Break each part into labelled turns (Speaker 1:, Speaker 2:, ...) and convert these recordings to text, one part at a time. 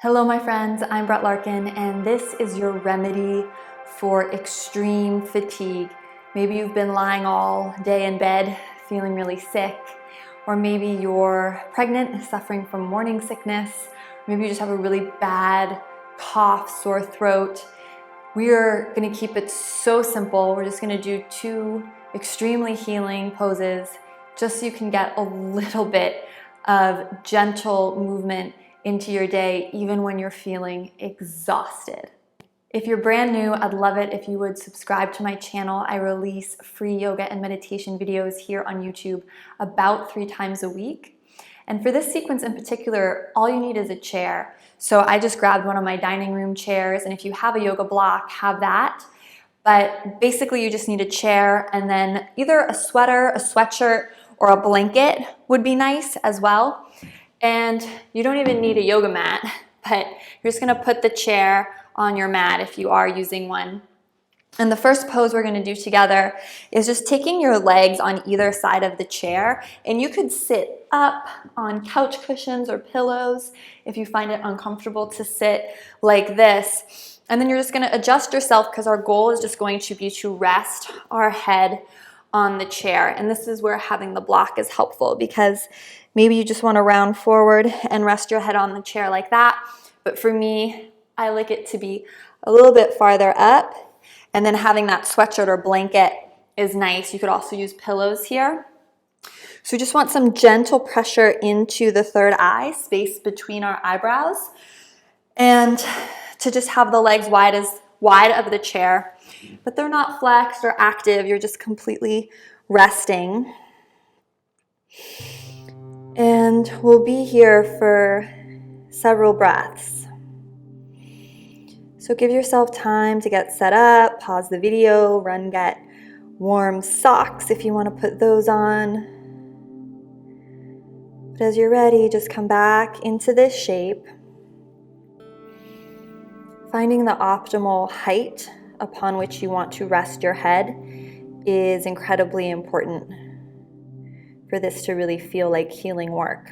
Speaker 1: Hello my friends, I'm Brett Larkin and this is your remedy for extreme fatigue. Maybe you've been lying all day in bed feeling really sick, or maybe you're pregnant suffering from morning sickness, maybe you just have a really bad cough, sore throat. We're going to keep it so simple. We're just going to do 2 extremely healing poses just so you can get a little bit of gentle movement into your day, even when you're feeling exhausted. If you're brand new, I'd love it if you would subscribe to my channel. I release free yoga and meditation videos here on YouTube about 3 times a week. And for this sequence in particular, all you need is a chair. So I just grabbed one of my dining room chairs, and if you have a yoga block, have that. But basically you just need a chair, and then either a sweater, a sweatshirt, or a blanket would be nice as well. And you don't even need a yoga mat, but you're just gonna put the chair on your mat if you are using one. And the first pose we're gonna do together is just taking your legs on either side of the chair, and you could sit up on couch cushions or pillows if you find it uncomfortable to sit like this. And then you're just gonna adjust yourself, because our goal is just going to be to rest our head on the chair. And this is where having the block is helpful, because maybe you just want to round forward and rest your head on the chair like that. But for me, I like it to be a little bit farther up. And then having that sweatshirt or blanket is nice. You could also use pillows here. So we just want some gentle pressure into the third eye, space between our eyebrows. And to just have the legs wide of the chair. But they're not flexed or active. You're just completely resting. And we'll be here for several breaths. So give yourself time to get set up, pause the video, run get warm socks if you want to put those on. But as you're ready, just come back into this shape. Finding the optimal height upon which you want to rest your head is incredibly important for this to really feel like healing work.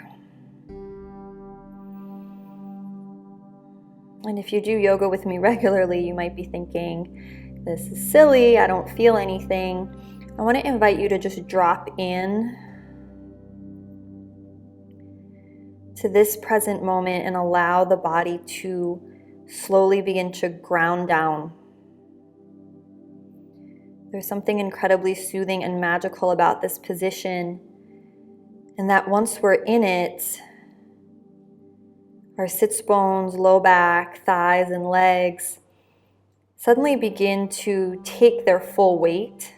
Speaker 1: And if you do yoga with me regularly, you might be thinking, this is silly, I don't feel anything. I want to invite you to just drop in to this present moment and allow the body to slowly begin to ground down. There's something incredibly soothing and magical about this position, and that once we're in it, our sits bones, low back, thighs, and legs suddenly begin to take their full weight.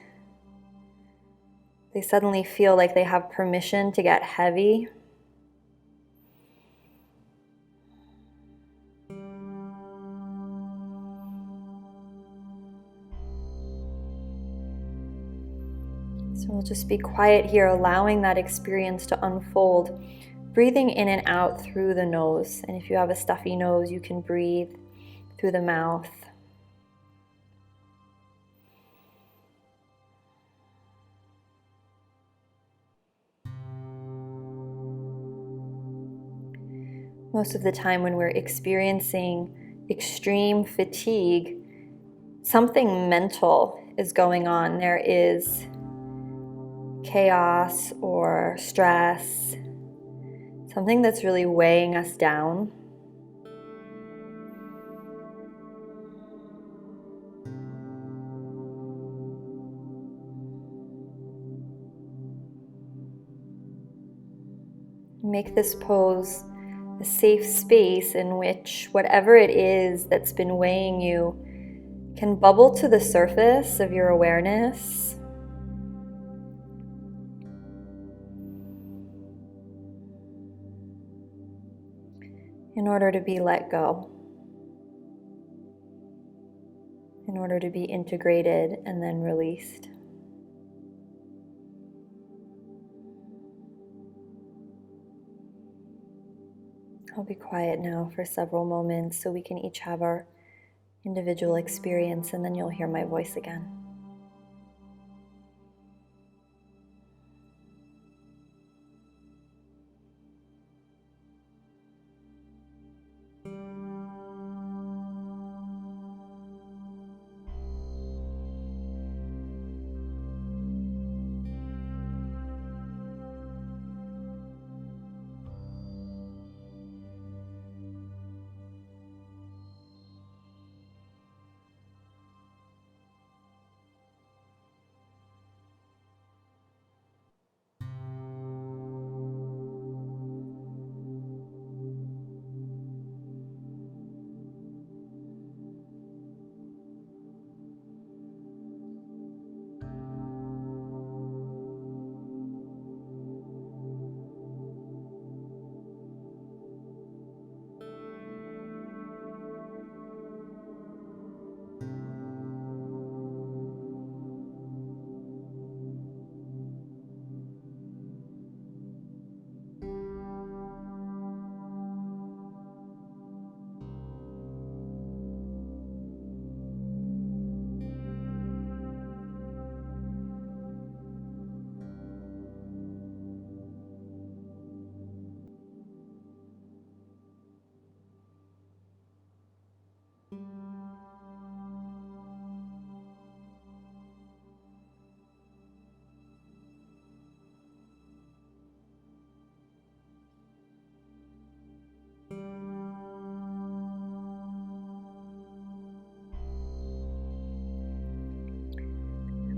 Speaker 1: They suddenly feel like they have permission to get heavy. So we'll just be quiet here, allowing that experience to unfold. Breathing in and out through the nose. And if you have a stuffy nose, you can breathe through the mouth. Most of the time when we're experiencing extreme fatigue, something mental is going on. There is chaos or stress, something that's really weighing us down. Make this pose a safe space in which whatever it is that's been weighing you can bubble to the surface of your awareness. In order to be let go, in order to be integrated and then released. I'll be quiet now for several moments so we can each have our individual experience, and then you'll hear my voice again.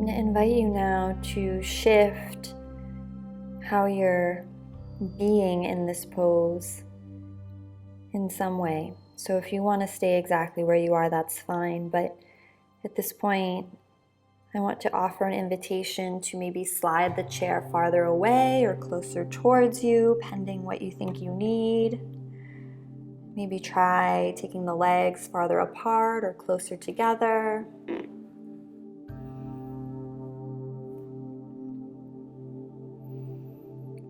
Speaker 1: I'm going to invite you now to shift how you're being in this pose in some way. So if you want to stay exactly where you are, that's fine. But at this point, I want to offer an invitation to maybe slide the chair farther away or closer towards you, pending what you think you need. Maybe try taking the legs farther apart or closer together.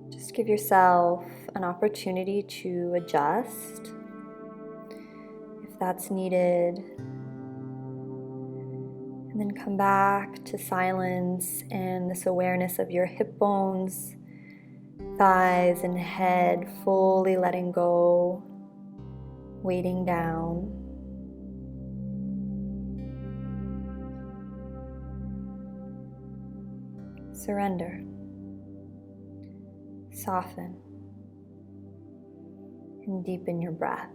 Speaker 1: Just give yourself an opportunity to adjust if that's needed. And then come back to silence and this awareness of your hip bones, thighs and head fully letting go, weighting down. Surrender. Soften. And deepen your breath.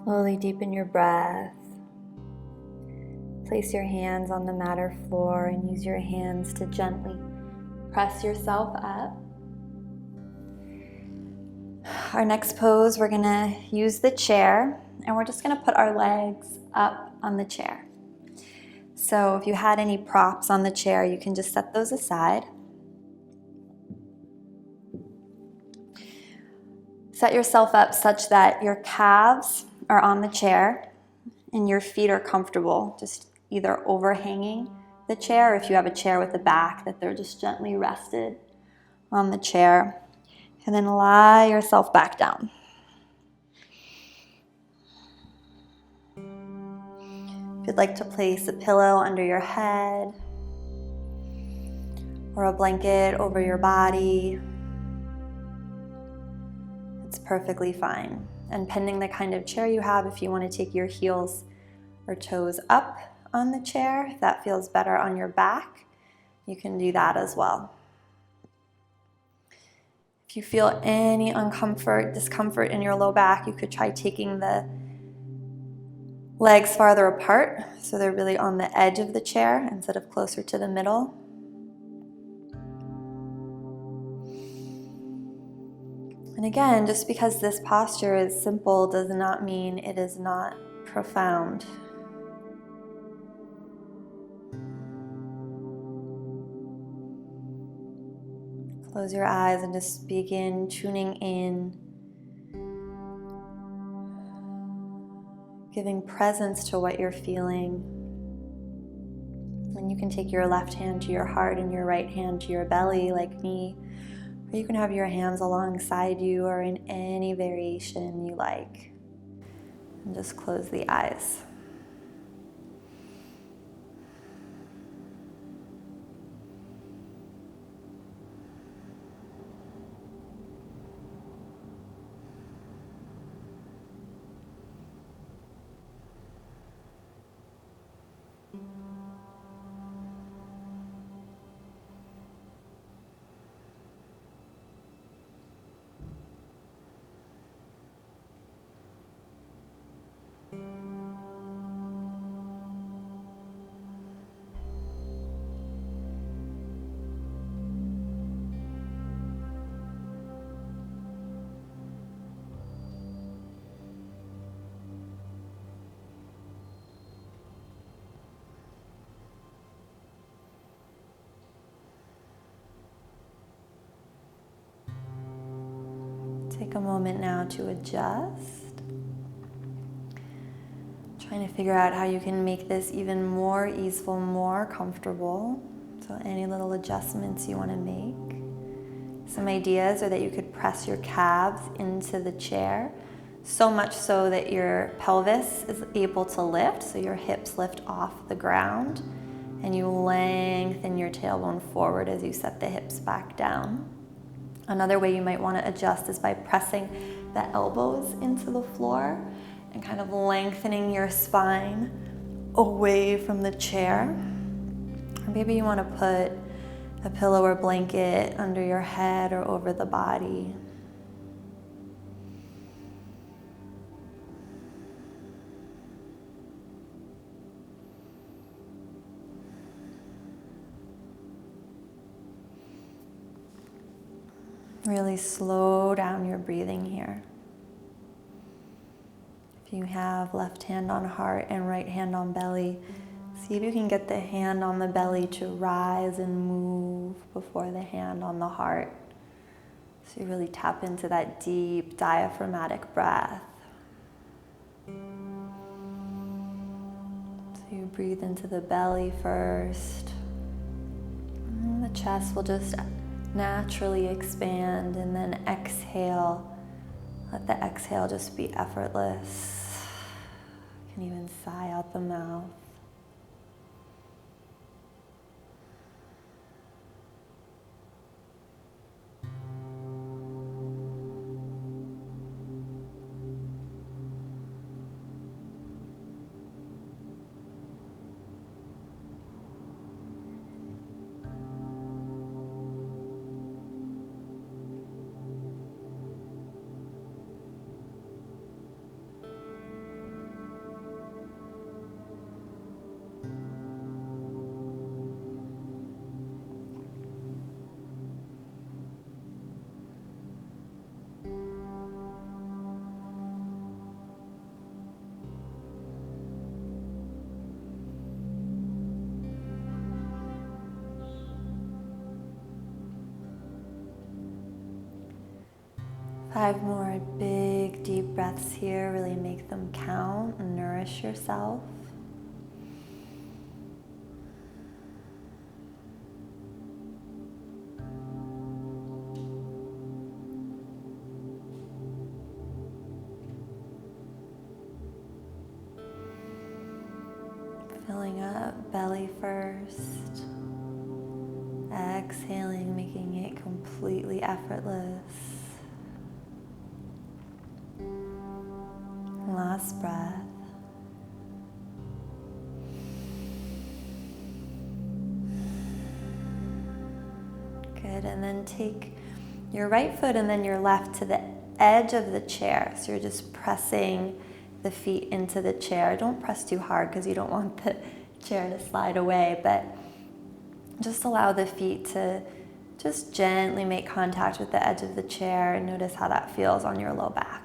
Speaker 1: Slowly deepen your breath. Place your hands on the mat or floor and use your hands to gently press yourself up. Our next pose, we're gonna use the chair and we're just gonna put our legs up on the chair. So if you had any props on the chair, you can just set those aside. Set yourself up such that your calves are on the chair and your feet are comfortable, just either overhanging the chair, or if you have a chair with a back, that they're just gently rested on the chair. And then lie yourself back down. If you'd like to place a pillow under your head or a blanket over your body, it's perfectly fine. And pending the kind of chair you have, if you want to take your heels or toes up on the chair, if that feels better on your back, you can do that as well. If you feel any discomfort in your low back, you could try taking the legs farther apart so they're really on the edge of the chair instead of closer to the middle. And again, just because this posture is simple does not mean it is not profound. Close your eyes and just begin tuning in, giving presence to what you're feeling. And you can take your left hand to your heart and your right hand to your belly like me. Or you can have your hands alongside you or in any variation you like. And just close the eyes. Take a moment now to adjust. Trying to figure out how you can make this even more easeful, more comfortable. So any little adjustments you want to make. Some ideas are that you could press your calves into the chair, so much so that your pelvis is able to lift, so your hips lift off the ground, and you lengthen your tailbone forward as you set the hips back down. Another way you might want to adjust is by pressing the elbows into the floor and kind of lengthening your spine away from the chair. Or maybe you want to put a pillow or blanket under your head or over the body. Really slow down your breathing here. If you have left hand on heart and right hand on belly, see if you can get the hand on the belly to rise and move before the hand on the heart. So you really tap into that deep diaphragmatic breath. So you breathe into the belly first. And the chest will just naturally expand, and then exhale. Let the exhale just be effortless. You can even sigh out the mouth. Five more big, deep breaths here. Really make them count and nourish yourself. Filling up belly first. Exhaling, making it completely effortless. Last breath. Good, and then take your right foot and then your left to the edge of the chair. So you're just pressing the feet into the chair. Don't press too hard because you don't want the chair to slide away, but just allow the feet to just gently make contact with the edge of the chair and notice how that feels on your low back.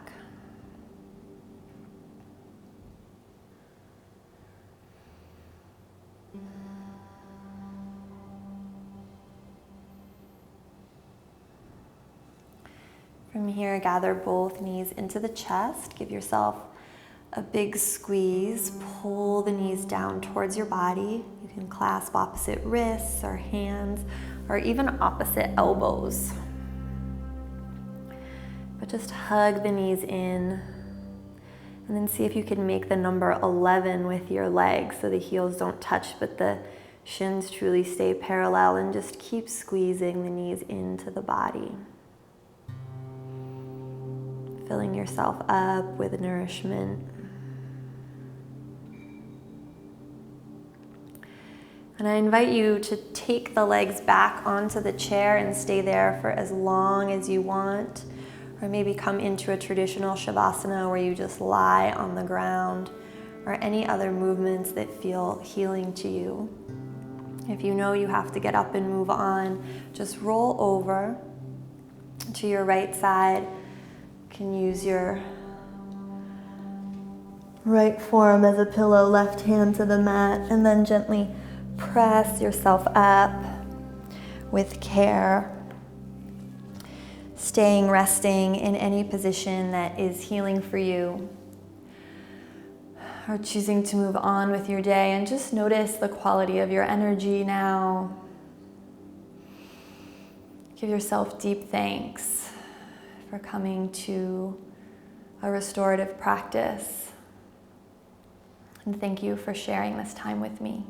Speaker 1: From here, gather both knees into the chest. Give yourself a big squeeze. Pull the knees down towards your body. You can clasp opposite wrists or hands or even opposite elbows. But just hug the knees in. And then see if you can make the number 11 with your legs so the heels don't touch, but the shins truly stay parallel, and just keep squeezing the knees into the body. Filling yourself up with nourishment. And I invite you to take the legs back onto the chair and stay there for as long as you want. Or maybe come into a traditional Shavasana where you just lie on the ground, or any other movements that feel healing to you. If you know you have to get up and move on, just roll over to your right side. You can use your right forearm as a pillow, left hand to the mat, and then gently press yourself up with care. staying, resting in any position that is healing for you, or choosing to move on with your day, and just notice the quality of your energy now. Give yourself deep thanks for coming to a restorative practice. And thank you for sharing this time with me.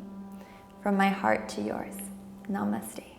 Speaker 1: From my heart to yours. Namaste.